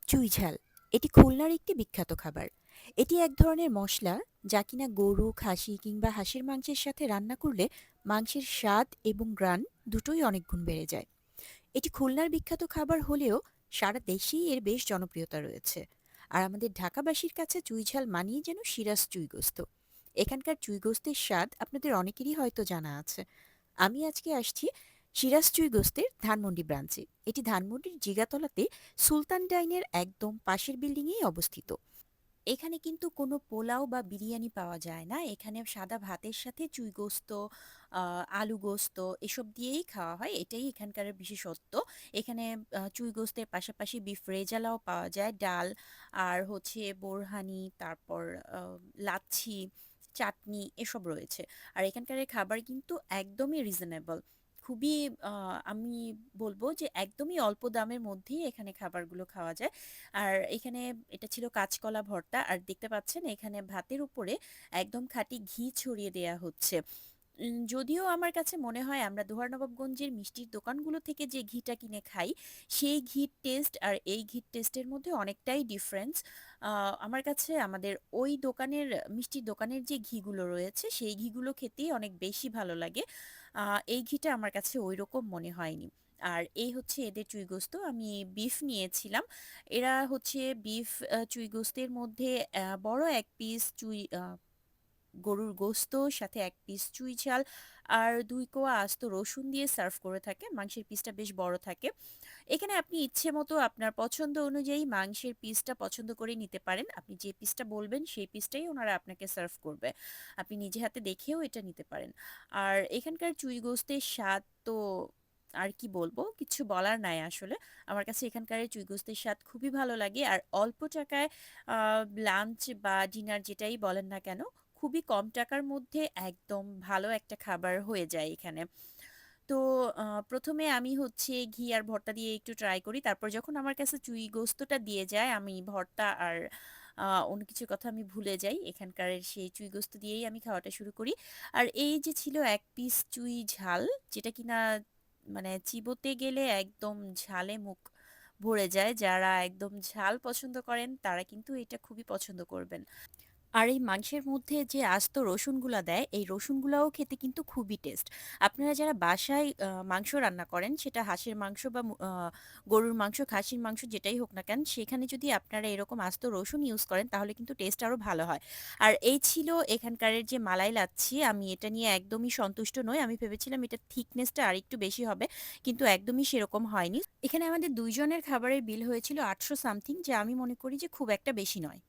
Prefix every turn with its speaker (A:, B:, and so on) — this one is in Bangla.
A: চুইঝাল এটি খুলনার একটি বিখ্যাত খাবার। এটি এক ধরনের মশলা যা কিনা গরু, খাসি কিংবা হাঁসের মাংসের সাথে রান্না করলে মাংসের স্বাদ এবং ঘ্রাণ দুটোই অনেক গুণ বেড়ে যায়। এটি খুলনার বিখ্যাত খাবার হলেও সারা দেশেই এর বেশ জনপ্রিয়তা রয়েছে। আর আমাদের ঢাকাবাসীর কাছে চুইঝাল মানেই যেন সিরাজ চুইগোস্ত। এখানকার চুইগোস্তের স্বাদ আপনাদের অনেকেরই হয়তো জানা আছে। আমি আজকে আসছি সিরাজ চুইগোস্তের ধানমন্ডি ব্রাঞ্চে। এটি ধানমন্ডির জিগাতলাতে সুলতান ডাইনের একদম পাশের বিল্ডিংয়েই অবস্থিত। এখানে কিন্তু কোনো পোলাও বা বিরিয়ানি পাওয়া যায় না। এখানে সাদা ভাতের সাথে চুই গোস্ত, আলু গোস্ত এসব দিয়েই খাওয়া হয়। এটাই এখানকার বিশেষত্ব। এখানে চুই গোস্তের পাশাপাশি বিফ রেজালাও পাওয়া যায়, ডাল আর হচ্ছে বোরহানি, তারপর লাচ্ছি, চাটনি এসব রয়েছে। আর এখানকার এই খাবার কিন্তু একদমই রিজনেবল। খুবই আমি বলবো যে একদমই অল্প দামের মধ্যেই এখানে খাবারগুলো খাওয়া যায়। আর এখানে এটা ছিল কাঁচকলা ভর্তা, আর দেখতে পাচ্ছেন এখানে ভাতের উপরে একদম খাঁটি ঘি ছড়িয়ে দেয়া হচ্ছে। যদিও আমার কাছে মনে হয় আমরা দোহার-নবাবগঞ্জের মিষ্টির দোকানগুলো থেকে যে ঘিটা কিনে খাই, সেই ঘির টেস্ট আর এই ঘির টেস্টের মধ্যে অনেকটাই ডিফারেন্স। আমার কাছে আমাদের ওই দোকানের মিষ্টির দোকানের যে ঘিগুলো রয়েছে সেই ঘিগুলো খেতেই অনেক বেশি ভালো লাগে। এই ঘিটা আমার কাছে ওইরকম মনে হয়নি। আর এই হচ্ছে এদের চুইগোস্ত। আমি বিফ নিয়েছিলাম। এরা হচ্ছে বিফ চুইগোস্তের মধ্যে বড় এক পিস গরুর গোস্ত, সাথে এক পিস চুই ঝাল আর ২ কোয়া আস্ত রসুন দিয়ে সার্ভ করে থাকে। মাংসের পিসটা বেশ বড় থাকে। এখানে আপনি ইচ্ছে মতো আপনার পছন্দ অনুযায়ী মাংসের পিসটা পছন্দ করে নিতে পারেন। আপনি যে পিসটা বলবেন সেই পিসটাই ওনারা আপনাকে সার্ভ করবে। আপনি নিজে হাতে দেখেও এটা নিতে পারেন। আর এখানকার চুই গোস্তের স্বাদ তো আর কি বলবো, কিছু বলার নাই আসলে। আমার কাছে এখানকার এই চুই গোস্তের স্বাদ খুবই ভালো লাগে। আর অল্প টাকায় লাঞ্চ বা ডিনার যেটাই বলেন না কেন, খুবই কম টাকার মধ্যে একদম ভালো একটা খাবার হয়ে যায় এখানে। তো ১ম এ আমি হচ্ছে ঘি আর ভর্তা দিয়ে একটু ট্রাই করি। তারপর যখন আমার কাছে চুই গোস্তটা দিয়ে যায়, আমি ভর্তা আর অন্য কিছুর কথা আমি ভুলে যাই। এখানকার সেই চুই গোস্ত দিয়েই আমি খাওয়াটা শুরু করি। আর এই যে ছিল ১ পিস চুই ঝাল, যেটা কিনা মানে চিবোতে গেলে একদম ঝালে মুখ ভরে যায়। যারা একদম ঝাল পছন্দ করেন, তারা কিন্তু এটা খুবই পছন্দ করবেন। আর এই মাংসের মধ্যে যে আস্ত রসুনগুলা দেয়, এই রসুনগুলাও খেতে কিন্তু খুবই টেস্ট। আপনারা যারা বাসায় মাংস রান্না করেন, সেটা হাঁসের মাংস বা গরুর মাংস, খাসির মাংস যেটাই হোক না কেন, সেখানে যদি আপনারা এরকম আস্ত রসুন ইউজ করেন তাহলে কিন্তু টেস্ট আরো ভালো হয়। আর এই ছিল এখানকারের যে মালাই লাচ্ছি, আমি এটা নিয়ে একদমই সন্তুষ্ট নই। আমি ভেবেছিলাম এটার থিকনেসটা আরেকটু বেশি হবে, কিন্তু একদমই সেরকম হয়নি। এখানে আমাদের ২ জনের খাবারের বিল হয়েছিল ৮০০ সামথিং, যা আমি মনে করি যে খুব একটা বেশি নয়।